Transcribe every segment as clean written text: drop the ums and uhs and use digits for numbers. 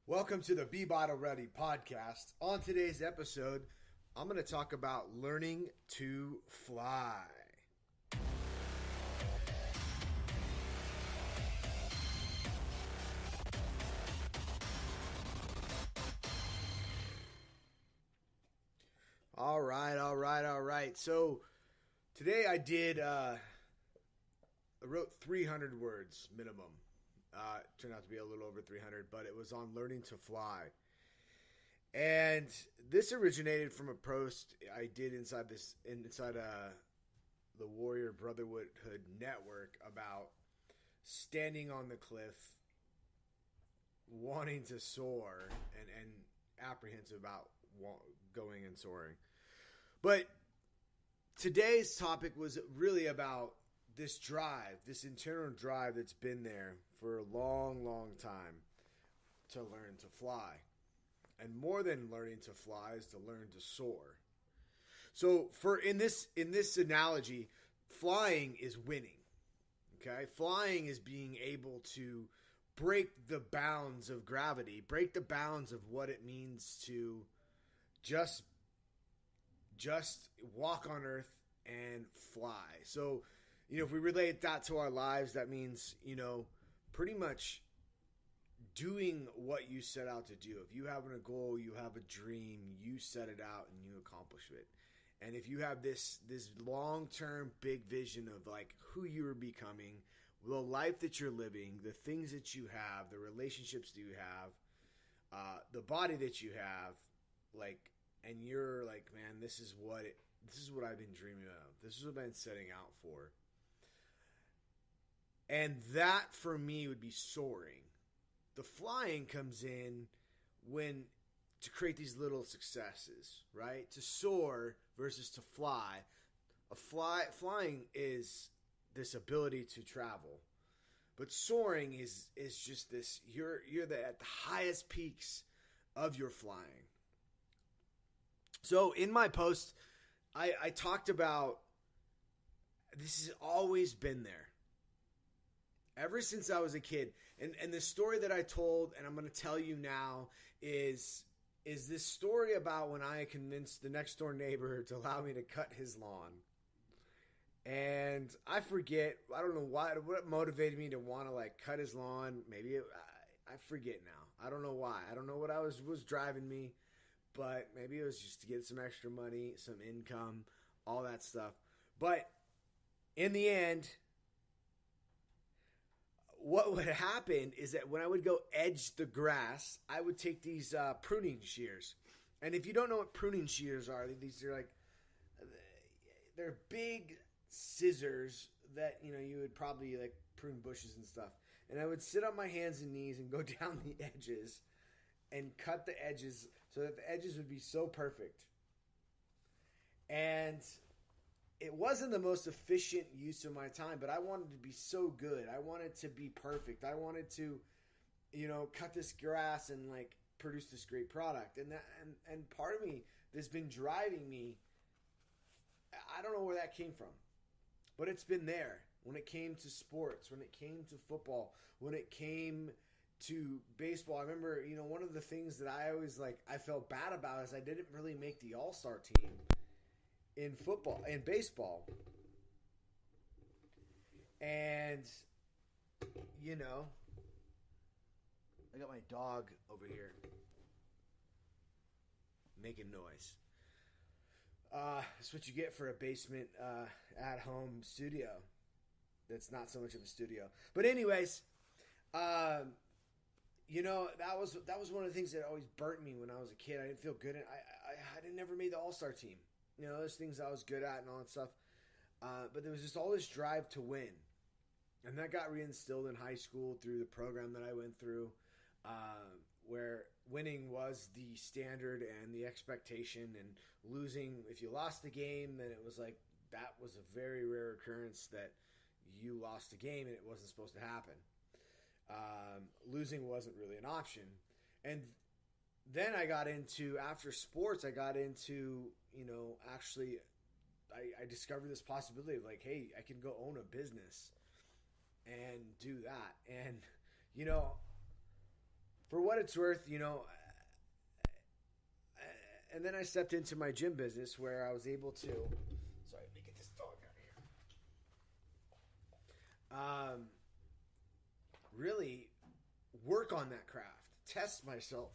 Welcome to the Be Bottle Ready podcast. On today's episode, I'm going to talk about learning to fly. All right. So today I wrote 300 words minimum. It turned out to be a little over 300, but it was on learning to fly. And this originated from a post I did inside the Warrior Brotherhood network about standing on the cliff, wanting to soar, and apprehensive about going and soaring. But today's topic was really about this drive, this internal drive that's been there for a long time to learn to fly. And more than learning to fly is to learn to soar. So in this analogy, flying is winning. Okay? Flying is being able to break the bounds of gravity, break the bounds of what it means to just walk on earth and fly. So, if we relate that to our lives, that means, pretty much doing what you set out to do. If you have a goal, you have a dream, you set it out and you accomplish it. And if you have this long-term big vision of like who you are becoming, the life that you're living, the things that you have, the relationships that you have, the body that you have, and you're like, man, this is what I've been dreaming of. This is what I've been setting out for. And that, for me, would be soaring. The flying comes in to create these little successes, right? To soar versus to fly. Flying is this ability to travel. But soaring is just this, you're at the highest peaks of your flying. So in my post, I talked about this has always been there. Ever since I was a kid. And the story that I told, and I'm going to tell you now, is this story about when I convinced the next door neighbor to allow me to cut his lawn. And I forget, I don't know what motivated me to want to cut his lawn. Maybe I forget now. I don't know why. I don't know what was driving me, but maybe it was just to get some extra money, some income, all that stuff. But in the end, what would happen is that when I would go edge the grass, I would take these pruning shears. And if you don't know what pruning shears are, they're big scissors that you would probably prune bushes and stuff. And I would sit on my hands and knees and go down the edges and cut the edges so that the edges would be so perfect. And it wasn't the most efficient use of my time, but I wanted to be so good. I wanted to be perfect. I wanted to, cut this grass and produce this great product. And part of me that's been driving me, I don't know where that came from, but it's been there when it came to sports, when it came to football, when it came to baseball. I remember, one of the things that I always I felt bad about is I didn't really make the all-star team in football and baseball. And, I got my dog over here making noise. That's what you get for a basement at-home studio. That's not so much of a studio. But anyways, that was one of the things that always burnt me when I was a kid. I didn't feel good. I never made the all-star team. Those things I was good at and all that stuff. But there was just all this drive to win. And that got reinstilled in high school through the program that I went through, where winning was the standard and the expectation, and losing, if you lost the game, then it was that was a very rare occurrence that you lost a game and it wasn't supposed to happen. Losing wasn't really an option. And then after sports, I discovered this possibility of hey, I can go own a business and do that. And, for what it's worth, and then I stepped into my gym business where I was able to. Sorry, let me get this dog out of here. Really work on that craft, test myself,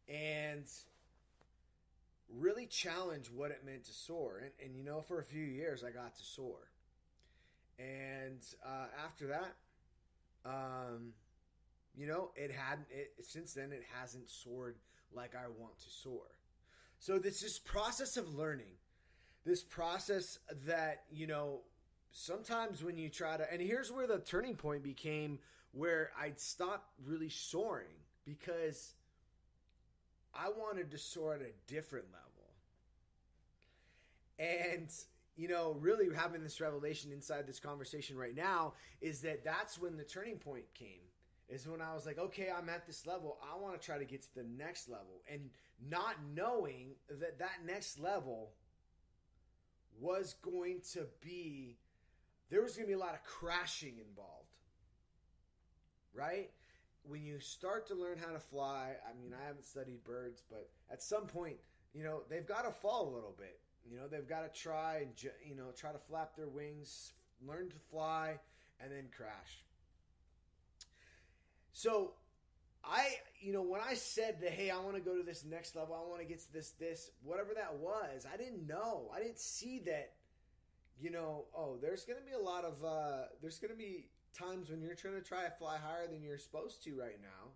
and really challenge what it meant to soar. And for a few years, I got to soar. And after that, since then, it hasn't soared like I want to soar. So this process of learning, this process that, sometimes when you try to, and here's where the turning point became where I'd stopped really soaring because I wanted to soar at a different level. And, really having this revelation inside this conversation right now is that's when the turning point came. Is when I was like, okay, I'm at this level. I want to try to get to the next level. And not knowing that next level was going to be, there was going to be a lot of crashing involved. Right? When you start to learn how to fly, I haven't studied birds, but at some point, they've got to fall a little bit. They've got to try to flap their wings, learn to fly, and then crash. So when I said that, hey, I want to go to this next level, I want to get to this, whatever that was, I didn't know. I didn't see that, there's going to be there's going to be times when you're trying to fly higher than you're supposed to right now,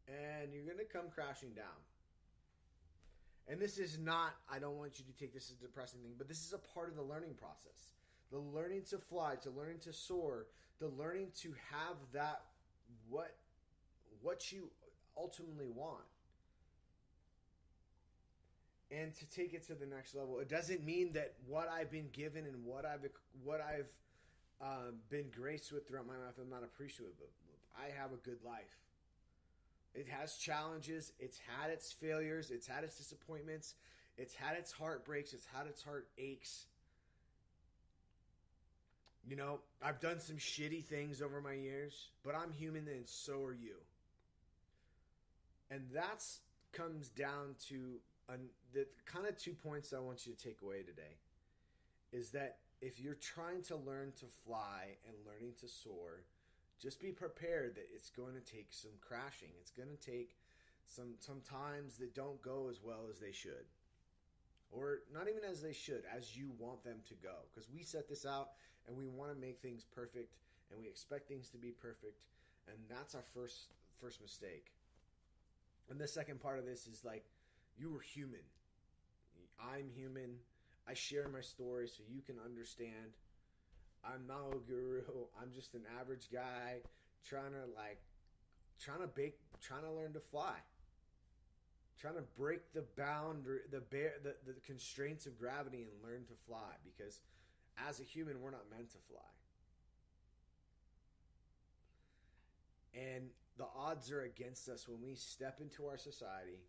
and you're going to come crashing down. And this is not, I don't want you to take this as a depressing thing, but this is a part of the learning process. The learning to fly, to learning to soar, the learning to have that, what you ultimately want. And to take it to the next level. It doesn't mean that what I've been given and what I've been graced with throughout my life I'm not appreciative of. I have a good life. It has challenges. It's had its failures. It's had its disappointments. It's had its heartbreaks. It's had its heartaches. I've done some shitty things over my years, but I'm human and so are you. And that's comes down to the kind of 2 points I want you to take away today. Is that if you're trying to learn to fly and learning to soar, just be prepared that it's going to take some crashing. It's going to take some times that don't go as well as they should. Or not even as they should, as you want them to go. Because we set this out and we want to make things perfect and we expect things to be perfect. And that's our first mistake. And the second part of this is like, you were human. I'm human. I share my story so you can understand. I'm not a guru. I'm just an average guy trying to learn to fly. Trying to break the the constraints of gravity and learn to fly, because as a human, we're not meant to fly. And the odds are against us when we step into our society,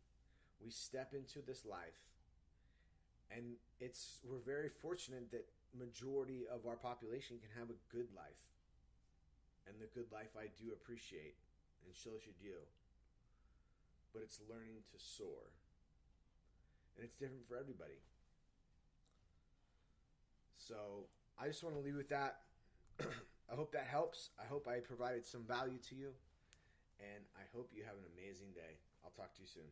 we step into this life, and we're very fortunate that majority of our population can have a good life. And the good life I do appreciate, and so should you. But it's learning to soar. And it's different for everybody. So I just want to leave with that. I hope that helps. I hope I provided some value to you. And I hope you have an amazing day. I'll talk to you soon.